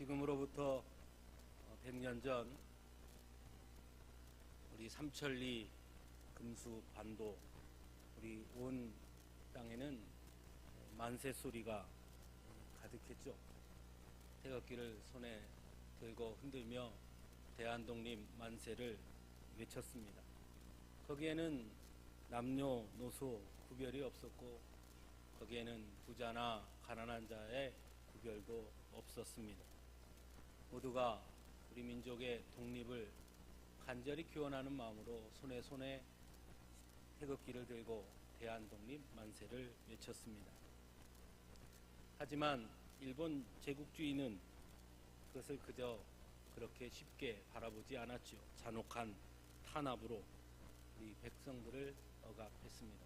지금으로부터 100년 전 우리 삼천리 금수 반도 우리 온 땅에는 만세 소리가 가득했죠. 태극기를 손에 들고 흔들며 대한독립 만세를 외쳤습니다. 거기에는 남녀노소 구별이 없었고 거기에는 부자나 가난한 자의 구별도 없었습니다. 모두가 우리 민족의 독립을 간절히 기원하는 마음으로 손에 태극기를 들고 대한독립 만세를 외쳤습니다. 하지만 일본 제국주의는 그것을 그저 그렇게 쉽게 바라보지 않았죠. 잔혹한 탄압으로 우리 백성들을 억압했습니다.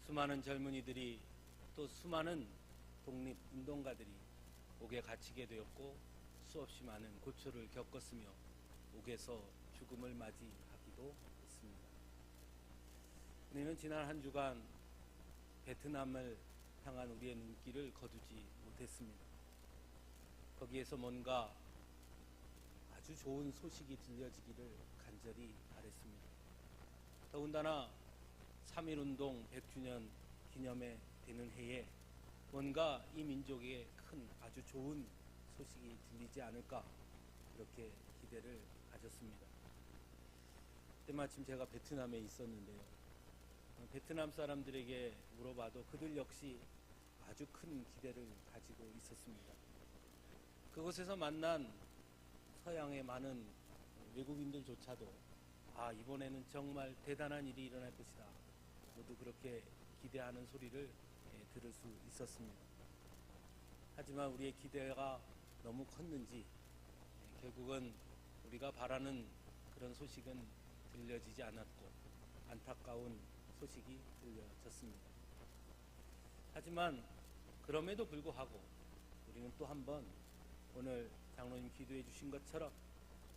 수많은 젊은이들이 또 수많은 독립운동가들이 옥에 갇히게 되었고 수없이 많은 고초를 겪었으며 옥에서 죽음을 맞이하기도 했습니다. 우리는 지난 한 주간 베트남을 향한 우리의 눈길을 거두지 못했습니다. 거기에서 뭔가 아주 좋은 소식이 들려지기를 간절히 바랬습니다. 더군다나 3.1운동 100주년 기념에 되는 해에 뭔가 이 민족에게 큰 아주 좋은 소식이 들리지 않을까 그렇게 기대를 가졌습니다. 때마침 제가 베트남에 있었는데요. 베트남 사람들에게 물어봐도 그들 역시 아주 큰 기대를 가지고 있었습니다. 그곳에서 만난 서양의 많은 외국인들조차도 이번에는 정말 대단한 일이 일어날 것이다. 모두 그렇게 기대하는 소리를 들을 수 있었습니다. 하지만 우리의 기대가 너무 컸는지 결국은 우리가 바라는 그런 소식은 들려지지 않았고 안타까운 소식이 들려졌습니다. 하지만 그럼에도 불구하고 우리는 또 한 번 오늘 장로님 기도해 주신 것처럼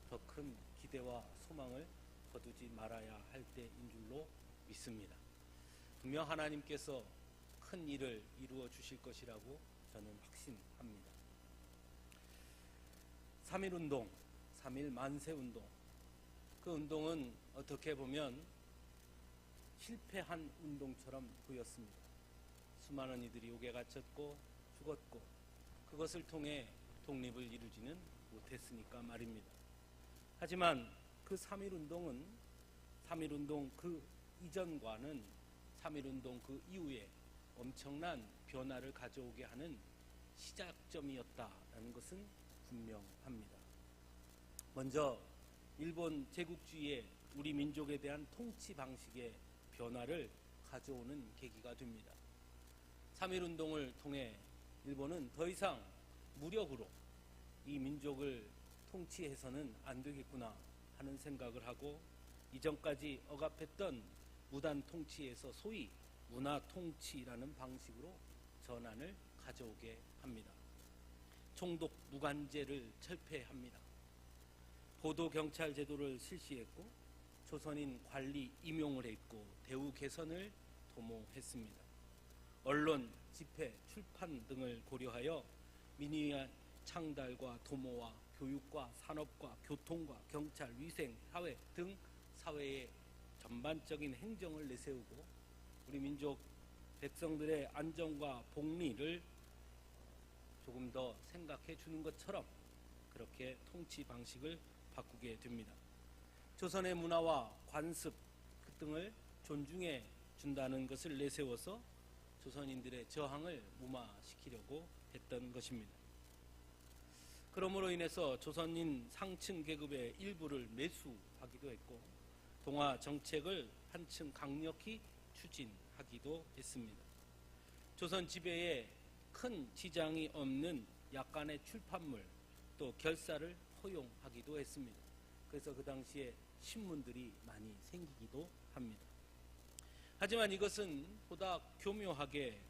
더 큰 기대와 소망을 거두지 말아야 할 때인 줄로 믿습니다. 분명 하나님께서 큰 일을 이루어 주실 것이라고 저는 확신합니다. 3.1운동, 3.1 만세운동, 그 운동은 어떻게 보면 실패한 운동처럼 보였습니다. 수많은 이들이 옥에 갇혔고 죽었고 그것을 통해 독립을 이루지는 못했으니까 말입니다. 하지만 그 3.1운동은 3.1운동 그 이전과는 3.1운동 그 이후에 엄청난 변화를 가져오게 하는 시작점이었다라는 것은 분명합니다. 먼저 일본 제국주의의 우리 민족에 대한 통치 방식의 변화를 가져오는 계기가 됩니다. 3.1운동을 통해 일본은 더 이상 무력으로 이 민족을 통치해서는 안 되겠구나 하는 생각을 하고 이전까지 억압했던 무단 통치에서 소위 문화 통치라는 방식으로 전환을 가져오게 합니다. 총독 무관제를 철폐합니다. 보도 경찰 제도를 실시했고 조선인 관리 임용을 했고 대우 개선을 도모했습니다. 언론, 집회, 출판 등을 고려하여 민의의 창달과 도모와 교육과 산업과 교통과 경찰, 위생, 사회 등 사회의 전반적인 행정을 내세우고 우리 민족 백성들의 안전과 복리를 조금 더 생각해 주는 것처럼 그렇게 통치 방식을 바꾸게 됩니다. 조선의 문화와 관습 등을 존중해 준다는 것을 내세워서 조선인들의 저항을 무마시키려고 했던 것입니다. 그러므로 인해서 조선인 상층 계급의 일부를 매수하기도 했고 동화 정책을 한층 강력히 추진하기도 했습니다. 조선 지배에 큰 지장이 없는 약간의 출판물 또 결사를 허용하기도 했습니다. 그래서 그 당시에 신문들이 많이 생기기도 합니다. 하지만 이것은 보다 교묘하게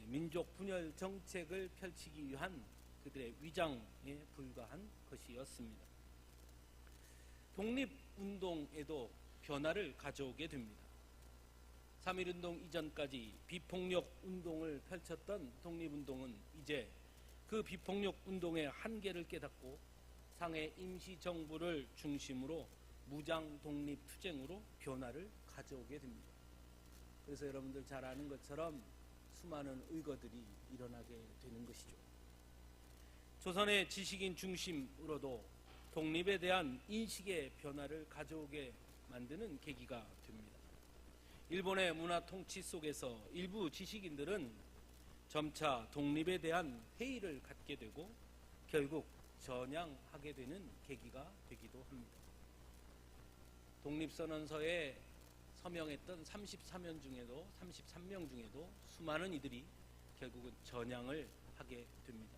민족 분열 정책을 펼치기 위한 그들의 위장에 불과한 것이었습니다. 독립운동에도 변화를 가져오게 됩니다. 3.1운동 이전까지 비폭력 운동을 펼쳤던 독립운동은 이제 그 그 비폭력 운동의 한계를 깨닫고 상해 임시정부를 중심으로 무장 독립 투쟁으로 변화를 가져오게 됩니다. 그래서 여러분들 잘 아는 것처럼 수많은 의거들이 일어나게 되는 것이죠. 조선의 지식인 중심으로도 독립에 대한 인식의 변화를 가져오게 만드는 계기가 됩니다. 일본의 문화 통치 속에서 일부 지식인들은 점차 독립에 대한 회의를 갖게 되고 결국 전향하게 되는 계기가 되기도 합니다. 독립선언서에 서명했던 33명 중에도 수많은 이들이 결국은 전향을 하게 됩니다.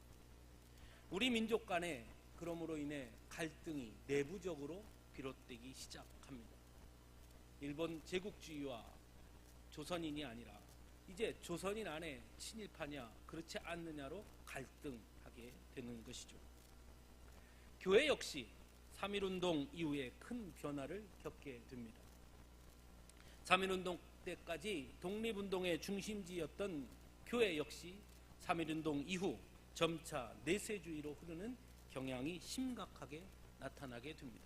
우리 민족 간에 그러므로 인해 갈등이 내부적으로 비롯되기 시작합니다. 일본 제국주의와 조선인이 아니라 이제 조선인 안에 친일파냐 그렇지 않느냐로 갈등하게 되는 것이죠. 교회 역시 3.1운동 이후에 큰 변화를 겪게 됩니다. 3.1운동 때까지 독립운동의 중심지였던 교회 역시 3.1운동 이후 점차 내세주의로 흐르는 경향이 심각하게 나타나게 됩니다.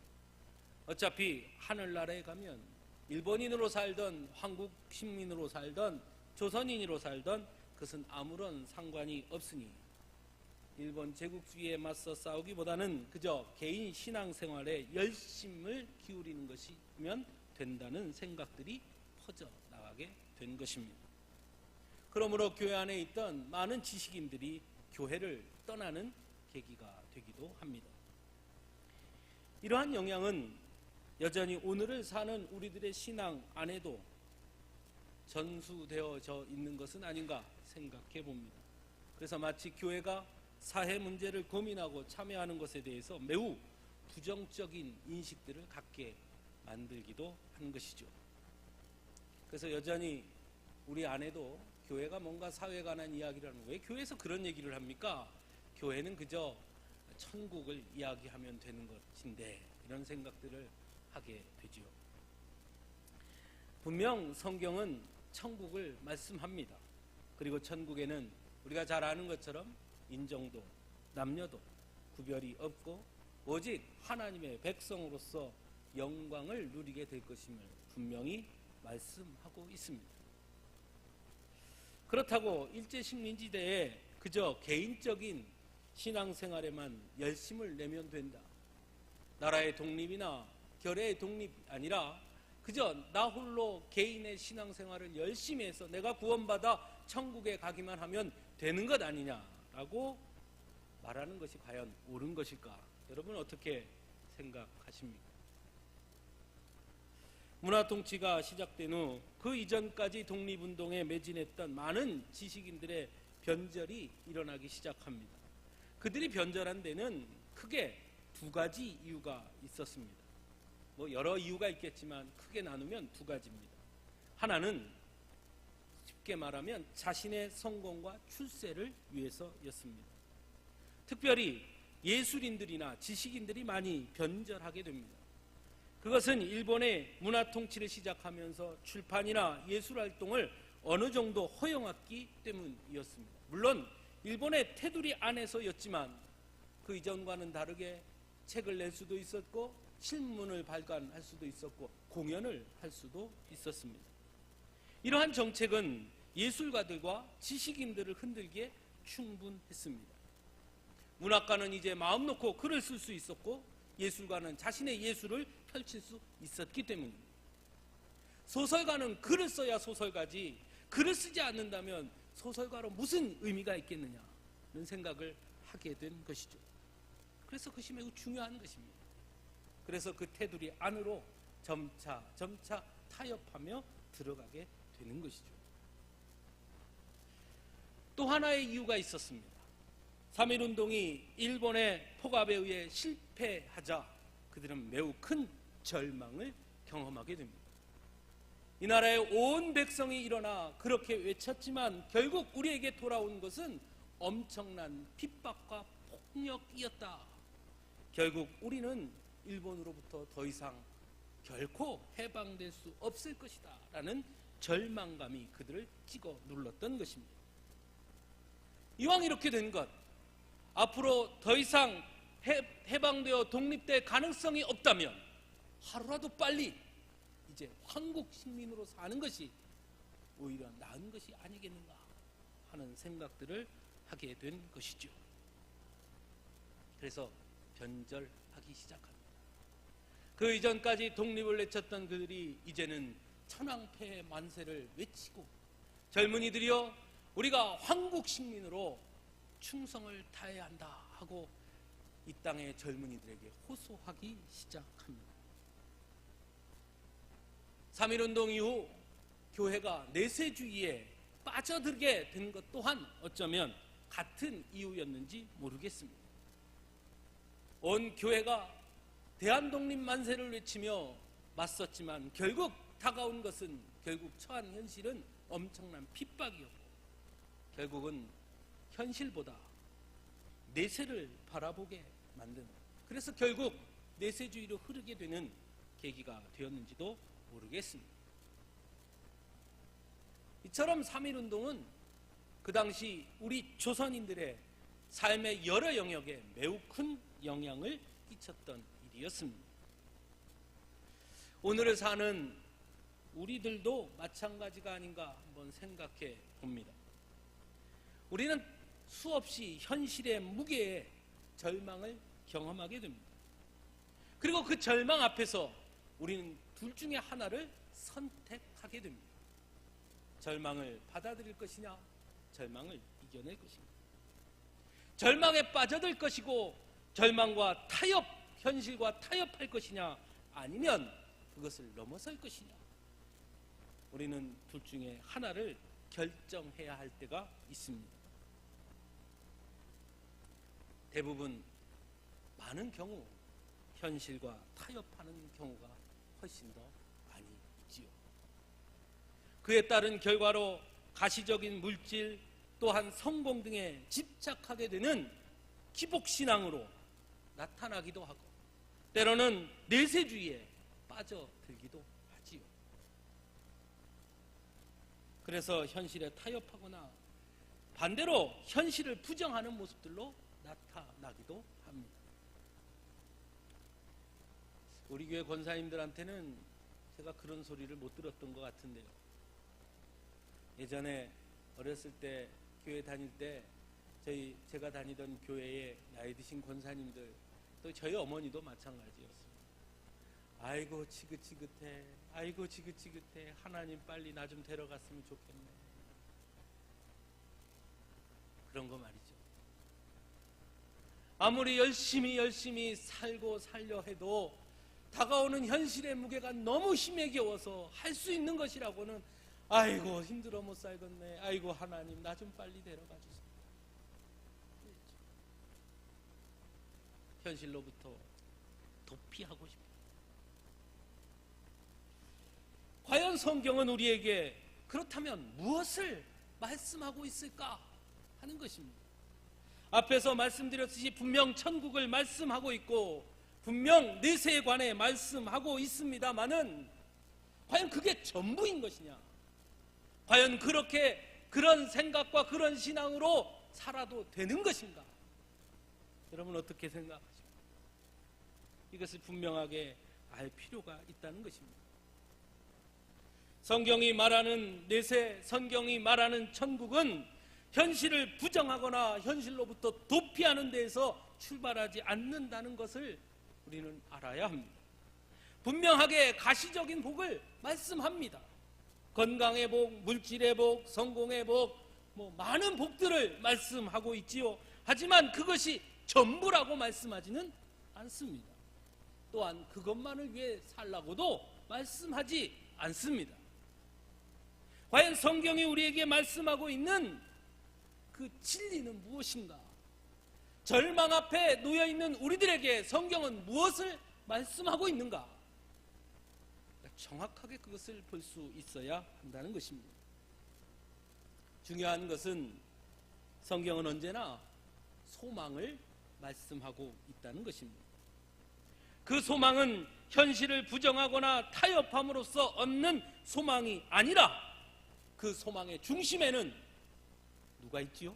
어차피 하늘나라에 가면 일본인으로 살던 한국 식민으로 살던 조선인으로 살던 그것은 아무런 상관이 없으니 일본 제국주의에 맞서 싸우기보다는 그저 개인 신앙생활에 열심을 기울이는 것이면 된다는 생각들이 퍼져나가게 된 것입니다. 그러므로 교회 안에 있던 많은 지식인들이 교회를 떠나는 계기가 되기도 합니다. 이러한 영향은 여전히 오늘을 사는 우리들의 신앙 안에도 전수되어져 있는 것은 아닌가 생각해 봅니다. 그래서 마치 교회가 사회 문제를 고민하고 참여하는 것에 대해서 매우 부정적인 인식들을 갖게 만들기도 한 것이죠. 그래서 여전히 우리 안에도 교회가 뭔가 사회에 관한 이야기를 하는, 왜 교회에서 그런 얘기를 합니까? 교회는 그저 천국을 이야기하면 되는 것인데, 이런 생각들을 하게 되지요. 분명 성경은 천국을 말씀합니다. 그리고 천국에는 우리가 잘 아는 것처럼 인종도 남녀도 구별이 없고 오직 하나님의 백성으로서 영광을 누리게 될 것임을 분명히 말씀하고 있습니다. 그렇다고 일제식민지대에 그저 개인적인 신앙생활에만 열심을 내면 된다, 나라의 독립이나 결의의 독립이 아니라 그저 나 홀로 개인의 신앙생활을 열심히 해서 내가 구원받아 천국에 가기만 하면 되는 것 아니냐라고 말하는 것이 과연 옳은 것일까? 여러분 어떻게 생각하십니까? 문화통치가 시작된 후 그 이전까지 독립운동에 매진했던 많은 지식인들의 변절이 일어나기 시작합니다. 그들이 변절한 데는 크게 두 가지 이유가 있었습니다. 여러 이유가 있겠지만 크게 나누면 두 가지입니다. 하나는 쉽게 말하면 자신의 성공과 출세를 위해서였습니다. 특별히 예술인들이나 지식인들이 많이 변절하게 됩니다. 그것은 일본의 문화 통치를 시작하면서 출판이나 예술 활동을 어느 정도 허용했기 때문이었습니다. 물론 일본의 테두리 안에서였지만 그 이전과는 다르게 책을 낼 수도 있었고 신문을 발간할 수도 있었고 공연을 할 수도 있었습니다. 이러한 정책은 예술가들과 지식인들을 흔들기에 충분했습니다. 문학가는 이제 마음 놓고 글을 쓸 수 있었고 예술가는 자신의 예술을 펼칠 수 있었기 때문입니다. 소설가는 글을 써야 소설가지 글을 쓰지 않는다면 소설가로 무슨 의미가 있겠느냐 이런 생각을 하게 된 것이죠. 그래서 그것이 매우 중요한 것입니다. 그래서 그 테두리 안으로 점차 타협하며 들어가게 되는 것이죠. 또 하나의 이유가 있었습니다. 3.1운동이 일본의 폭압에 의해 실패하자 그들은 매우 큰 절망을 경험하게 됩니다. 이 나라의 온 백성이 일어나 그렇게 외쳤지만 결국 우리에게 돌아온 것은 엄청난 핍박과 폭력이었다. 결국 우리는 일본으로부터 더 이상 결코 해방될 수 없을 것이다 라는 절망감이 그들을 찍어 눌렀던 것입니다. 이왕 이렇게 된 것, 앞으로 더 이상 해방되어 독립될 가능성이 없다면 하루라도 빨리 이제 황국 식민으로 사는 것이 오히려 나은 것이 아니겠는가 하는 생각들을 하게 된 것이죠. 그래서 변절하기 시작합니다. 그 이전까지 독립을 외쳤던 그들이 이제는 천황폐 만세를 외치고 젊은이들이여 우리가 황국 식민으로 충성을 다해야 한다 하고 이 땅의 젊은이들에게 호소하기 시작합니다. 3.1운동 이후 교회가 내세주의에 빠져들게 된 것 또한 어쩌면 같은 이유였는지 모르겠습니다. 온 교회가 대한독립 만세를 외치며 맞섰지만 결국 다가온 것은 결국 처한 현실은 엄청난 핍박이었고 결국은 현실보다 내세를 바라보게 만드는, 그래서 결국 내세주의로 흐르게 되는 계기가 되었는지도 모르겠습니다. 이처럼 3.1운동은 그 당시 우리 조선인들의 삶의 여러 영역에 매우 큰 영향을 끼쳤던 일이었습니다. 오늘을 사는 우리들도 마찬가지가 아닌가 한번 생각해 봅니다. 우리는 수없이 현실의 무게에 절망을 경험하게 됩니다. 그리고 그 절망 앞에서 우리는 둘 중에 하나를 선택하게 됩니다. 절망을 받아들일 것이냐, 절망을 이겨낼 것입니다. 절망에 빠져들 것이고 절망과 타협, 현실과 타협할 것이냐, 아니면 그것을 넘어설 것이냐, 우리는 둘 중에 하나를 결정해야 할 때가 있습니다. 대부분 많은 경우 현실과 타협하는 경우가 훨씬 더 많이 있지요. 그에 따른 결과로 가시적인 물질 또한 성공 등에 집착하게 되는 기복신앙으로 나타나기도 하고 때로는 내세주의에 빠져들기도 하지요. 그래서 현실에 타협하거나 반대로 현실을 부정하는 모습들로 나타나기도 합니다. 우리 교회 권사님들한테는 제가 그런 소리를 못 들었던 것 같은데요. 예전에 어렸을 때 교회 다닐 때 제가 다니던 교회에 나이 드신 권사님들, 또 저희 어머니도 마찬가지였습니다. 아이고 지긋지긋해, 아이고 지긋지긋해, 하나님 빨리 나 좀 데려갔으면 좋겠네, 그런 거 말이죠. 아무리 열심히 살고 살려 해도 다가오는 현실의 무게가 너무 힘에 겨워서 할 수 있는 것이라고는 아이고 힘들어 못 살겠네, 아이고 하나님 나 좀 빨리 데려가 주세요. 현실로부터 도피하고 싶어요. 과연 성경은 우리에게 그렇다면 무엇을 말씀하고 있을까 하는 것입니다. 앞에서 말씀드렸듯이 분명 천국을 말씀하고 있고 분명 내세에 관해 말씀하고 있습니다마는 과연 그게 전부인 것이냐, 과연 그런 생각과 그런 신앙으로 살아도 되는 것인가, 여러분 어떻게 생각하십니까? 이것을 분명하게 알 필요가 있다는 것입니다. 성경이 말하는 내세, 성경이 말하는 천국은 현실을 부정하거나 현실로부터 도피하는 데에서 출발하지 않는다는 것을 우리는 알아야 합니다. 분명하게 가시적인 복을 말씀합니다. 건강의 복, 물질의 복, 성공의 복, 많은 복들을 말씀하고 있지요. 하지만 그것이 전부라고 말씀하지는 않습니다. 또한 그것만을 위해 살라고도 말씀하지 않습니다. 과연 성경이 우리에게 말씀하고 있는 그 진리는 무엇인가? 절망 앞에 놓여있는 우리들에게 성경은 무엇을 말씀하고 있는가? 정확하게 그것을 볼 수 있어야 한다는 것입니다. 중요한 것은 성경은 언제나 소망을 말씀하고 있다는 것입니다. 그 소망은 현실을 부정하거나 타협함으로써 얻는 소망이 아니라 그 소망의 중심에는 누가 있지요?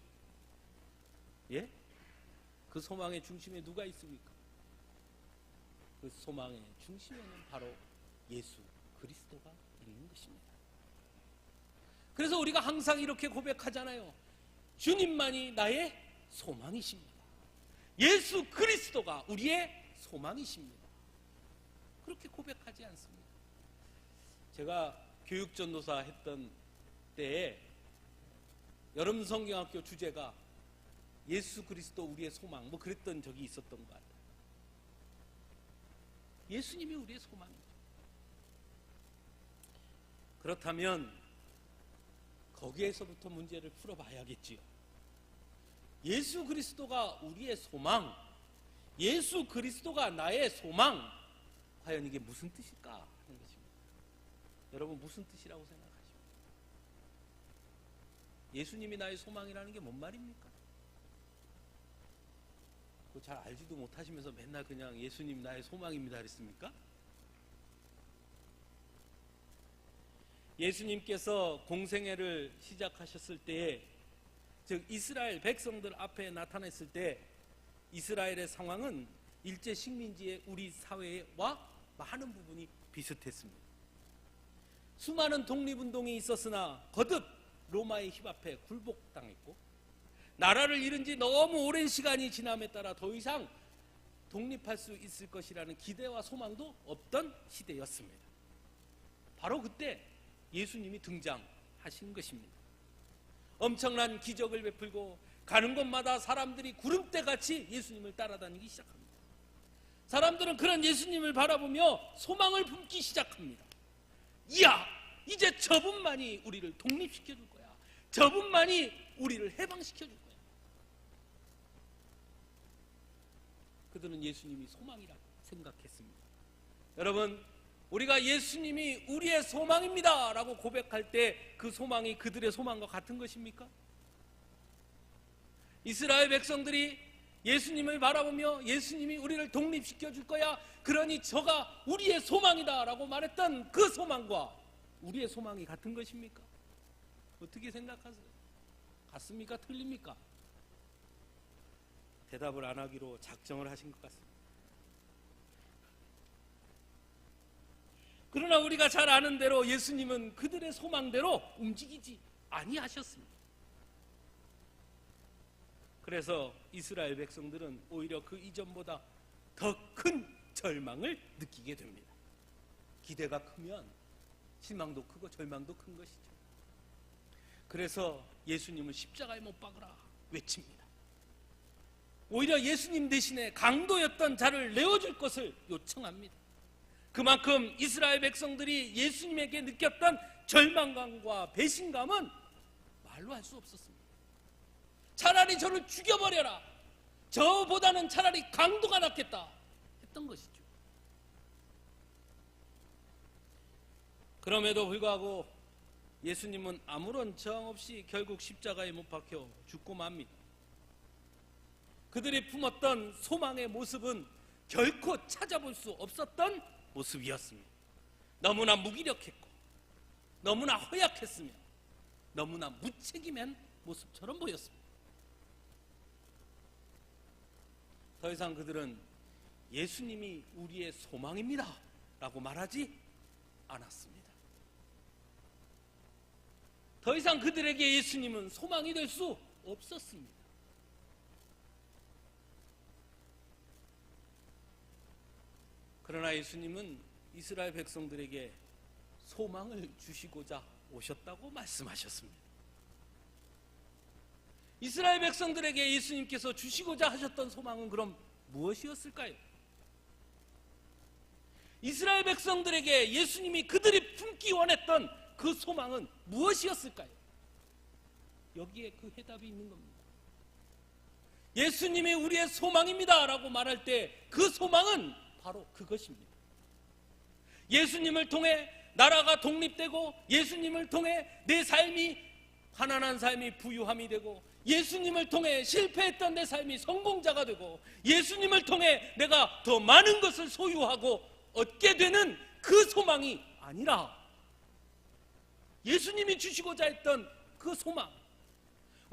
예? 그 소망의 중심에 누가 있습니까? 그 소망의 중심에는 바로 예수 그리스도가 있는 것입니다. 그래서 우리가 항상 이렇게 고백하잖아요. 주님만이 나의 소망이십니다. 예수 그리스도가 우리의 소망이십니다. 그렇게 고백하지 않습니다. 제가 교육전도사 했던 때에 여름 성경학교 주제가 예수 그리스도 우리의 소망 뭐 그랬던 적이 있었던 것 같아요. 예수님이 우리의 소망이죠. 그렇다면 거기에서부터 문제를 풀어봐야겠지요. 예수 그리스도가 우리의 소망, 예수 그리스도가 나의 소망, 과연 이게 무슨 뜻일까 하는 것입니다. 여러분 무슨 뜻이라고 생각하십니까? 예수님이 나의 소망이라는 게 뭔 말입니까? 그거 잘 알지도 못하시면서 맨날 그냥 예수님 나의 소망입니다 그랬습니까? 예수님께서 공생애를 시작하셨을 때에, 즉 이스라엘 백성들 앞에 나타났을 때 이스라엘의 상황은 일제 식민지의 우리 사회와 많은 부분이 비슷했습니다. 수많은 독립운동이 있었으나 거듭 로마의 힘 앞에 굴복당했고, 나라를 잃은 지 너무 오랜 시간이 지남에 따라 더 이상 독립할 수 있을 것이라는 기대와 소망도 없던 시대였습니다. 바로 그때 예수님이 등장하신 것입니다. 엄청난 기적을 베풀고 가는 곳마다 사람들이 구름대같이 예수님을 따라다니기 시작합니다. 사람들은 그런 예수님을 바라보며 소망을 품기 시작합니다. 이야, 이제 저분만이 우리를 독립시켜 줄 거야. 저분만이 우리를 해방시켜 줄 거야. 그들은 예수님이 소망이라고 생각했습니다. 여러분, 우리가 예수님이 우리의 소망입니다 라고 고백할 때 그 소망이 그들의 소망과 같은 것입니까? 이스라엘 백성들이 예수님을 바라보며 예수님이 우리를 독립시켜 줄 거야, 그러니 저가 우리의 소망이다 라고 말했던 그 소망과 우리의 소망이 같은 것입니까? 어떻게 생각하세요? 같습니까? 틀립니까? 대답을 안 하기로 작정을 하신 것 같습니다. 그러나 우리가 잘 아는 대로 예수님은 그들의 소망대로 움직이지 아니하셨습니다. 그래서 이스라엘 백성들은 오히려 그 이전보다 더 큰 절망을 느끼게 됩니다. 기대가 크면 실망도 크고 절망도 큰 것이죠. 그래서 예수님을 십자가에 못 박으라 외칩니다. 오히려 예수님 대신에 강도였던 자를 내어줄 것을 요청합니다. 그만큼 이스라엘 백성들이 예수님에게 느꼈던 절망감과 배신감은 말로 할 수 없었습니다. 차라리 저를 죽여버려라, 저보다는 차라리 강도가 낫겠다 했던 것이죠. 그럼에도 불구하고 예수님은 아무런 저항 없이 결국 십자가에 못 박혀 죽고 맙니다. 그들이 품었던 소망의 모습은 결코 찾아볼 수 없었던 모습이었습니다. 너무나 무기력했고 너무나 허약했으며 너무나 무책임한 모습처럼 보였습니다. 더 이상 그들은 예수님이 우리의 소망입니다 라고 말하지 않았습니다. 더 이상 그들에게 예수님은 소망이 될 수 없었습니다. 그러나 예수님은 이스라엘 백성들에게 소망을 주시고자 오셨다고 말씀하셨습니다. 이스라엘 백성들에게 예수님께서 주시고자 하셨던 소망은 그럼 무엇이었을까요? 이스라엘 백성들에게 예수님이 그들이 품기 원했던 그 소망은 무엇이었을까요? 여기에 그 해답이 있는 겁니다. 예수님이 우리의 소망입니다 라고 말할 때 그 소망은 바로 그것입니다. 예수님을 통해 나라가 독립되고, 예수님을 통해 내 삶이 가난한 삶이 부유함이 되고, 예수님을 통해 실패했던 내 삶이 성공자가 되고, 예수님을 통해 내가 더 많은 것을 소유하고 얻게 되는 그 소망이 아니라 예수님이 주시고자 했던 그 소망,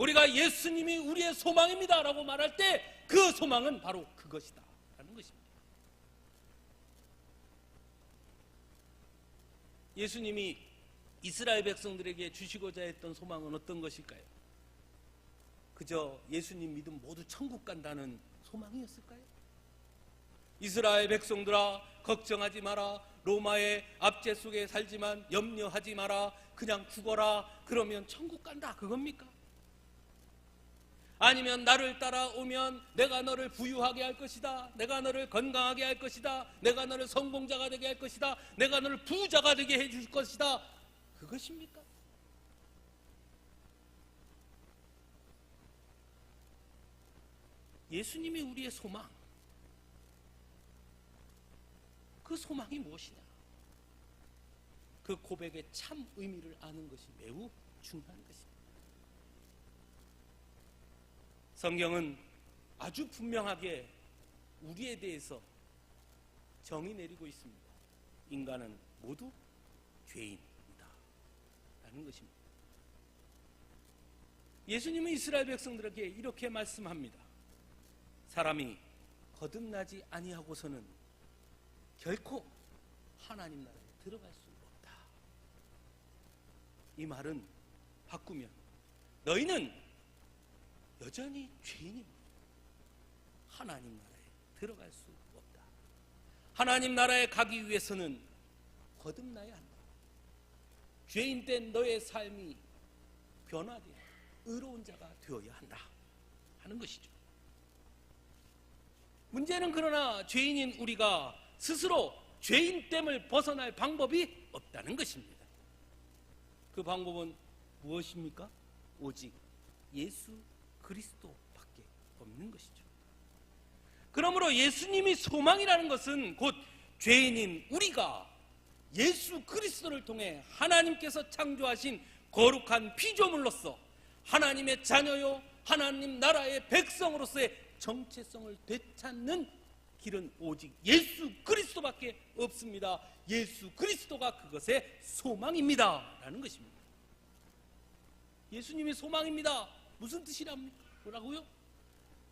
우리가 예수님이 우리의 소망입니다 라고 말할 때 그 소망은 바로 그것이다 라는 것입니다. 예수님이 이스라엘 백성들에게 주시고자 했던 소망은 어떤 것일까요? 그저 예수님 믿음 모두 천국 간다는 소망이었을까요? 이스라엘 백성들아 걱정하지 마라, 로마의 압제 속에 살지만 염려하지 마라, 그냥 죽어라, 그러면 천국 간다, 그겁니까? 아니면 나를 따라오면 내가 너를 부유하게 할 것이다, 내가 너를 건강하게 할 것이다, 내가 너를 성공자가 되게 할 것이다, 내가 너를 부자가 되게 해줄 것이다, 그것입니까? 예수님이 우리의 소망, 그 소망이 무엇이냐? 그 고백의 참 의미를 아는 것이 매우 중요한 것입니다. 성경은 아주 분명하게 우리에 대해서 정의 내리고 있습니다. 인간은 모두 죄인이다 라는 것입니다. 예수님은 이스라엘 백성들에게 이렇게 말씀합니다. 사람이 거듭나지 아니하고서는 결코 하나님 나라에 들어갈 수 없다. 이 말은 바꾸면 너희는 여전히 죄인입니다. 하나님 나라에 들어갈 수 없다. 하나님 나라에 가기 위해서는 거듭나야 한다. 죄인 된 너의 삶이 변화되어 의로운 자가 되어야 한다 하는 것이죠. 문제는 그러나 죄인인 우리가 스스로 죄인됨을 벗어날 방법이 없다는 것입니다. 그 방법은 무엇입니까? 오직 예수 그리스도밖에 없는 것이죠. 그러므로 예수님이 소망이라는 것은 곧 죄인인 우리가 예수 그리스도를 통해 하나님께서 창조하신 거룩한 피조물로서 하나님의 자녀요 하나님 나라의 백성으로서의 정체성을 되찾는 길은 오직 예수 그리스도밖에 없습니다. 예수 그리스도가 그것의 소망입니다 라는 것입니다. 예수님이 소망입니다. 무슨 뜻이라고요?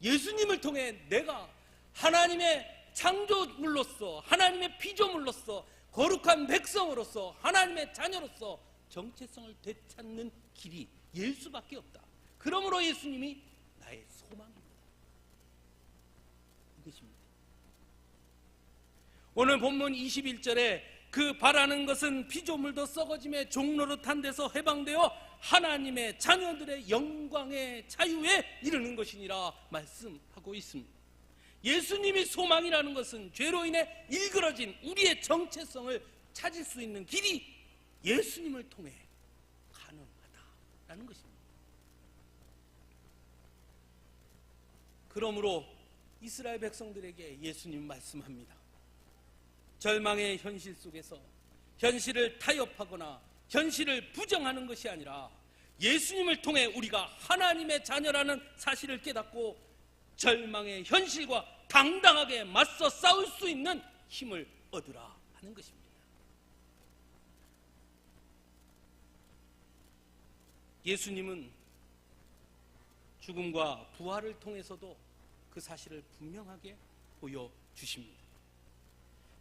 예수님을 통해 내가 하나님의 창조물로서 하나님의 피조물로서 거룩한 백성으로서 하나님의 자녀로서 정체성을 되찾는 길이 예수밖에 없다. 그러므로 예수님이 나의 소망입니다. 이것입니다. 오늘 본문 21절에 그 바라는 것은 피조물도 썩어짐의 종로로 탄 데서 해방되어 하나님의 자녀들의 영광의 자유에 이르는 것이니라 말씀하고 있습니다. 예수님이 소망이라는 것은 죄로 인해 일그러진 우리의 정체성을 찾을 수 있는 길이 예수님을 통해 가능하다라는 것입니다. 그러므로 이스라엘 백성들에게 예수님 말씀합니다. 절망의 현실 속에서 현실을 타협하거나 현실을 부정하는 것이 아니라 예수님을 통해 우리가 하나님의 자녀라는 사실을 깨닫고 절망의 현실과 당당하게 맞서 싸울 수 있는 힘을 얻으라 하는 것입니다. 예수님은 죽음과 부활을 통해서도 그 사실을 분명하게 보여주십니다.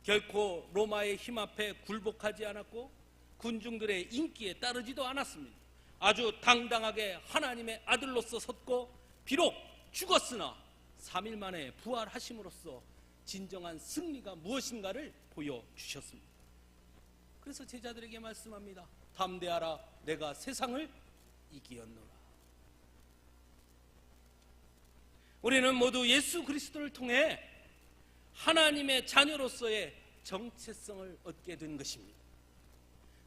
결코 로마의 힘 앞에 굴복하지 않았고 군중들의 인기에 따르지도 않았습니다. 아주 당당하게 하나님의 아들로서 섰고 비록 죽었으나 3일 만에 부활하심으로써 진정한 승리가 무엇인가를 보여주셨습니다. 그래서 제자들에게 말씀합니다. 담대하라, 내가 세상을 이기었노라. 우리는 모두 예수 그리스도를 통해 하나님의 자녀로서의 정체성을 얻게 된 것입니다.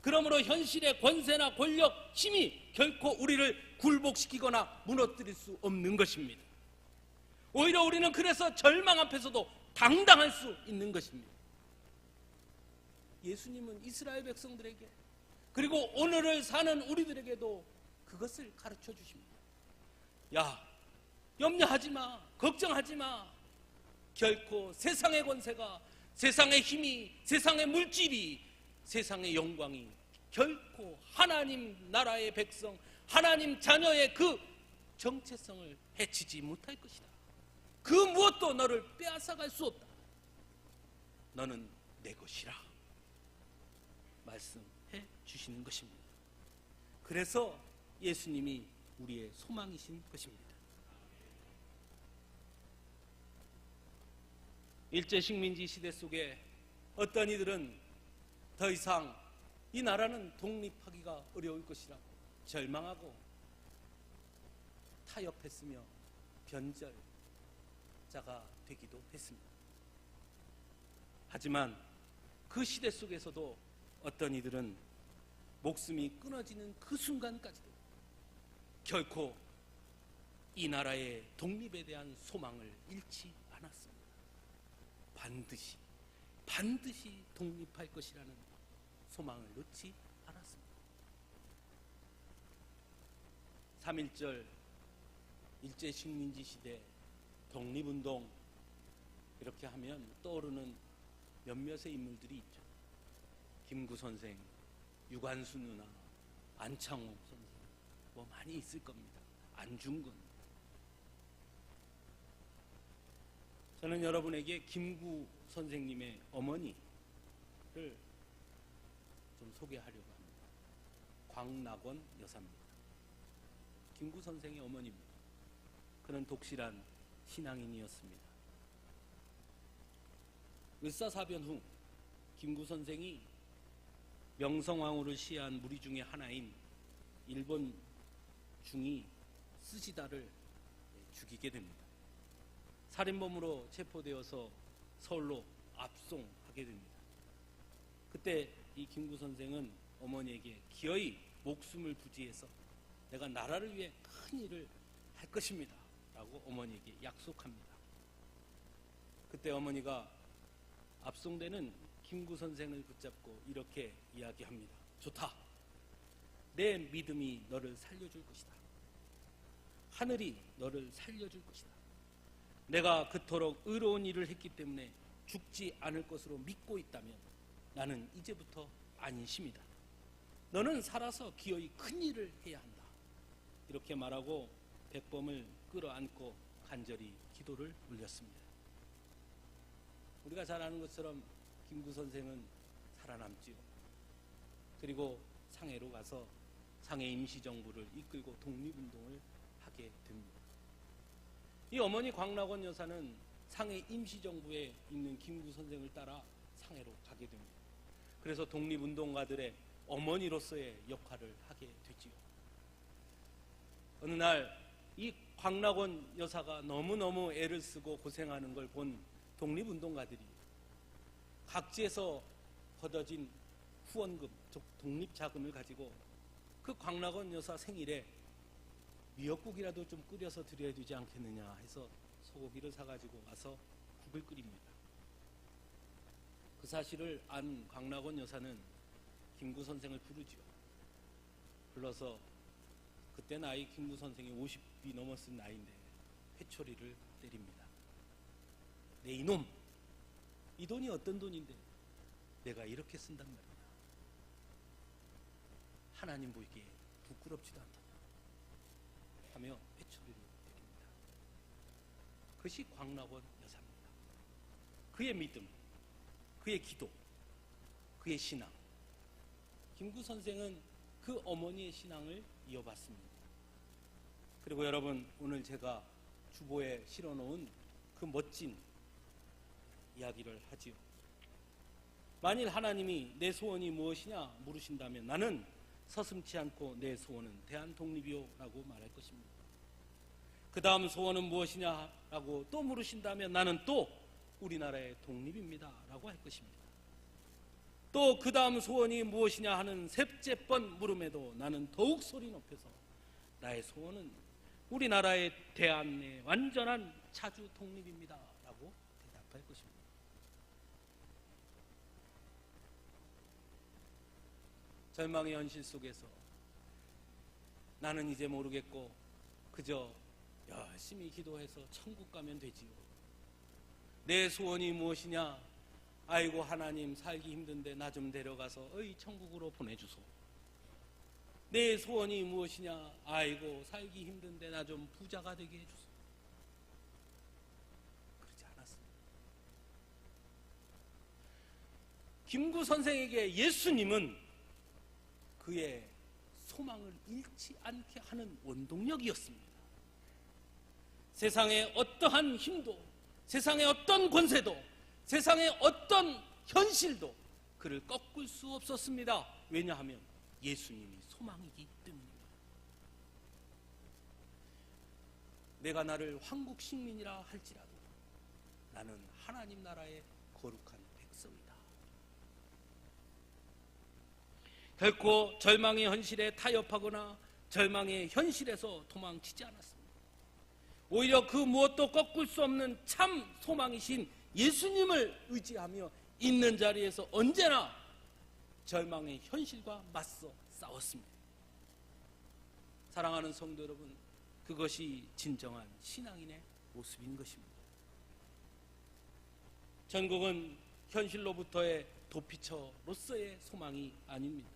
그러므로 현실의 권세나 권력, 힘이 결코 우리를 굴복시키거나 무너뜨릴 수 없는 것입니다. 오히려 우리는 그래서 절망 앞에서도 당당할 수 있는 것입니다. 예수님은 이스라엘 백성들에게 그리고 오늘을 사는 우리들에게도 그것을 가르쳐 주십니다. 야, 염려하지 마, 걱정하지 마. 결코 세상의 권세가, 세상의 힘이, 세상의 물질이, 세상의 영광이 결코 하나님 나라의 백성, 하나님 자녀의 그 정체성을 해치지 못할 것이다. 그 무엇도 너를 빼앗아갈 수 없다. 너는 내 것이라 말씀해 주시는 것입니다. 그래서 예수님이 우리의 소망이신 것입니다. 일제식민지 시대 속에 어떤 이들은 더 이상 이 나라는 독립하기가 어려울 것이라고 절망하고 타협했으며 변절자가 되기도 했습니다. 하지만 그 시대 속에서도 어떤 이들은 목숨이 끊어지는 그 순간까지도 결코 이 나라의 독립에 대한 소망을 잃지 않았습니다. 반드시 독립할 것이라는 소망을 놓지 않았습니다. 3.1절 일제식민지 시대 독립운동 이렇게 하면 떠오르는 몇몇의 인물들이 있죠. 김구 선생, 유관수 누나, 안창호 선생 뭐 많이 있을 겁니다. 안중근. 저는 여러분에게 김구 선생님의 어머니를 좀 소개하려고 합니다. 광낙원 여사입니다. 김구 선생의 어머니입니다. 그는 독실한 신앙인이었습니다. 을사사변 후 김구 선생이 명성황후를 시해한 무리 중에 하나인 일본 중이 스시다를 죽이게 됩니다. 살인범으로 체포되어서 서울로 압송하게 됩니다. 그때 이 김구 선생은 어머니에게 기어이 목숨을 부지해서 내가 나라를 위해 큰 일을 할 것입니다 라고 어머니에게 약속합니다. 그때 어머니가 압송되는 김구 선생을 붙잡고 이렇게 이야기합니다. 좋다. 내 믿음이 너를 살려줄 것이다. 하늘이 너를 살려줄 것이다. 내가 그토록 의로운 일을 했기 때문에 죽지 않을 것으로 믿고 있다면 나는 이제부터 안심이다. 너는 살아서 기어이 큰 일을 해야 한다. 이렇게 말하고 백범을 끌어안고 간절히 기도를 올렸습니다. 우리가 잘 아는 것처럼 김구 선생은 살아남지요. 그리고 상해로 가서 상해 임시정부를 이끌고 독립운동을 하게 됩니다. 이 어머니 광낙원 여사는 상해 임시정부에 있는 김구 선생을 따라 상해로 가게 됩니다. 그래서 독립운동가들의 어머니로서의 역할을 하게 되지요. 어느 날 이 광낙원 여사가 너무너무 애를 쓰고 고생하는 걸 본 독립운동가들이 각지에서 걷어진 후원금, 즉 독립자금을 가지고 그 광낙원 여사 생일에 미역국이라도 좀 끓여서 드려야 되지 않겠느냐 해서 소고기를 사가지고 와서 국을 끓입니다. 그 사실을 안 광낙원 여사는 김구 선생을 부르죠. 불러서 그때 나이 김구 선생이 50이 넘었을 나이인데 회초리를 때립니다. 내 이놈, 이 돈이 어떤 돈인데 내가 이렇게 쓴단 말이야. 하나님 보기에 부끄럽지도 않다 하며 회초리를 때립니다. 그것이 광낙원 여사입니다. 그의 믿음, 그의 기도, 그의 신앙. 김구 선생은 그 어머니의 신앙을 이어받습니다. 그리고 여러분, 오늘 제가 주보에 실어놓은 그 멋진 이야기를 하지요. 만일 하나님이 내 소원이 무엇이냐 물으신다면 나는 서슴지 않고 내 소원은 대한독립이요 라고 말할 것입니다. 그 다음 소원은 무엇이냐 라고 또 물으신다면 나는 또 우리나라의 독립입니다 라고 할 것입니다. 또 그 다음 소원이 무엇이냐 하는 셋째 번 물음에도 나는 더욱 소리 높여서 나의 소원은 우리나라의 대한의 완전한 자주 독립입니다 라고 대답할 것입니다. 절망의 현실 속에서 나는 이제 모르겠고 그저 열심히 기도해서 천국 가면 되지요. 내 소원이 무엇이냐? 아이고 하나님, 살기 힘든데 나 좀 데려가서 천국으로 보내주소. 내 소원이 무엇이냐? 아이고 살기 힘든데 나 좀 부자가 되게 해주세요. 그러지 않았습니다. 김구 선생에게 예수님은 그의 소망을 잃지 않게 하는 원동력이었습니다. 세상의 어떠한 힘도, 세상의 어떤 권세도, 세상의 어떤 현실도 그를 꺾을 수 없었습니다. 왜냐하면 예수님이 소망이기 때문입니다. 내가 나를 황국 식민이라 할지라도 나는 하나님 나라의 거룩한 백성이다. 결코 절망의 현실에 타협하거나 절망의 현실에서 도망치지 않았습니다. 오히려 그 무엇도 꺾을 수 없는 참 소망이신 예수님을 의지하며 있는 자리에서 언제나 절망의 현실과 맞서 싸웠습니다. 사랑하는 성도 여러분, 그것이 진정한 신앙인의 모습인 것입니다. 천국은 현실로부터의 도피처로서의 소망이 아닙니다.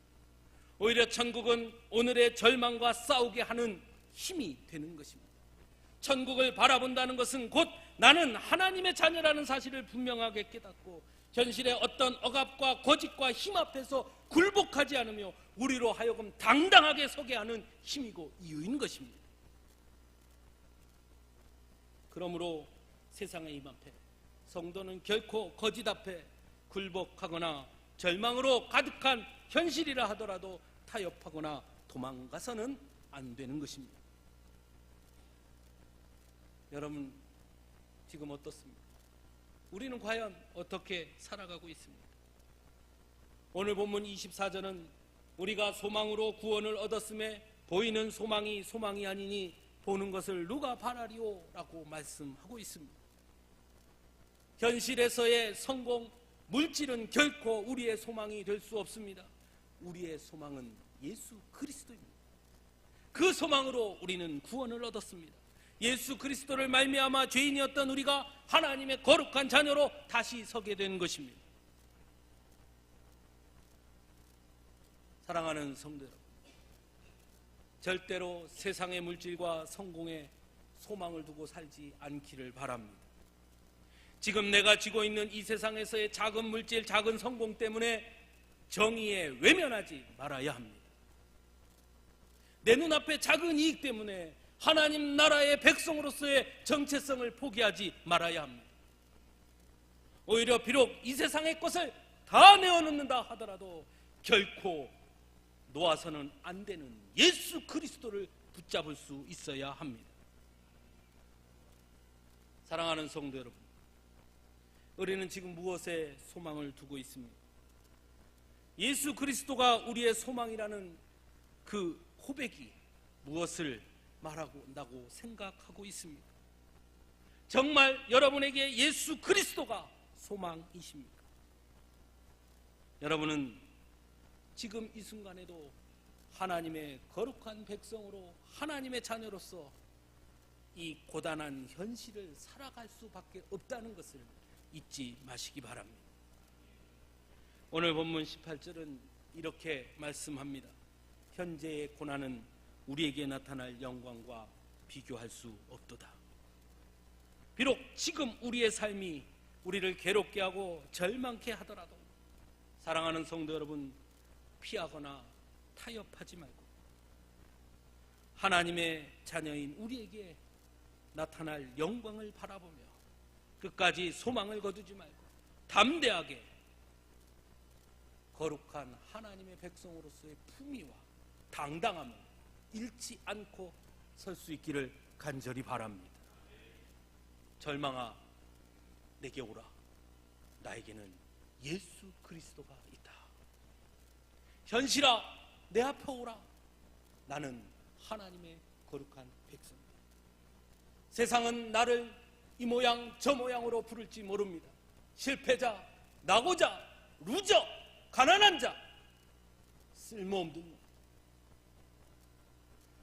오히려 천국은 오늘의 절망과 싸우게 하는 힘이 되는 것입니다. 천국을 바라본다는 것은 곧 나는 하나님의 자녀라는 사실을 분명하게 깨닫고 현실의 어떤 억압과 거짓과 힘 앞에서 굴복하지 않으며 우리로 하여금 당당하게 서게 하는 힘이고 이유인 것입니다. 그러므로 세상의 힘 앞에 성도는 결코 거짓 앞에 굴복하거나 절망으로 가득한 현실이라 하더라도 타협하거나 도망가서는 안 되는 것입니다. 여러분 지금 어떻습니까? 우리는 과연 어떻게 살아가고 있습니까? 오늘 본문 24절은 우리가 소망으로 구원을 얻었음에 보이는 소망이 소망이 아니니 보는 것을 누가 바라리오? 라고 말씀하고 있습니다. 현실에서의 성공, 물질은 결코 우리의 소망이 될 수 없습니다. 우리의 소망은 예수 그리스도입니다. 그 소망으로 우리는 구원을 얻었습니다. 예수 그리스도를 말미암아 죄인이었던 우리가 하나님의 거룩한 자녀로 다시 서게 된 것입니다. 사랑하는 성도 여러분, 절대로 세상의 물질과 성공에 소망을 두고 살지 않기를 바랍니다. 지금 내가 쥐고 있는 이 세상에서의 작은 물질, 작은 성공 때문에 정의에 외면하지 말아야 합니다. 내 눈앞에 작은 이익 때문에 하나님 나라의 백성으로서의 정체성을 포기하지 말아야 합니다. 오히려 비록 이 세상의 것을 다 내어놓는다 하더라도 결코 놓아서는 안 되는 예수 그리스도를 붙잡을 수 있어야 합니다. 사랑하는 성도 여러분, 우리는 지금 무엇에 소망을 두고 있습니까? 예수 그리스도가 우리의 소망이라는 그 고백이 무엇을 말하고 온다고 생각하고 있습니까? 정말 여러분에게 예수 그리스도가 소망이십니까? 여러분은 지금 이 순간에도 하나님의 거룩한 백성으로 하나님의 자녀로서 이 고단한 현실을 살아갈 수밖에 없다는 것을 잊지 마시기 바랍니다. 오늘 본문 18절은 이렇게 말씀합니다. 현재의 고난은 우리에게 나타날 영광과 비교할 수 없도다. 비록 지금 우리의 삶이 우리를 괴롭게 하고 절망케 하더라도 사랑하는 성도 여러분, 피하거나 타협하지 말고 하나님의 자녀인 우리에게 나타날 영광을 바라보며 끝까지 소망을 거두지 말고 담대하게 거룩한 하나님의 백성으로서의 품위와 당당함을 잃지 않고 설 수 있기를 간절히 바랍니다. 절망아 내게 오라. 나에게는 예수 그리스도가 있다. 현실아 내 앞에 오라. 나는 하나님의 거룩한 백성이다. 세상은 나를 이 모양 저 모양으로 부를지 모릅니다. 실패자, 낙오자, 루저, 가난한 자, 쓸모없는 놈.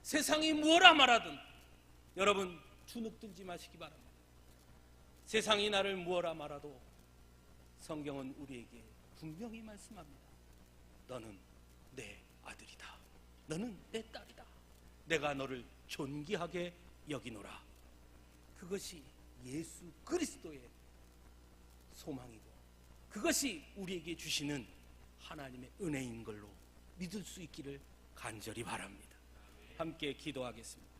세상이 무엇라 말하든 여러분 주눅들지 마시기 바랍니다. 세상이 나를 무엇라 말아도 성경은 우리에게 분명히 말씀합니다. 너는 내 아들이다. 너는 내 딸이다. 내가 너를 존귀하게 여기노라. 그것이 예수 그리스도의 소망이고 그것이 우리에게 주시는 하나님의 은혜인 걸로 믿을 수 있기를 간절히 바랍니다. 함께 기도하겠습니다.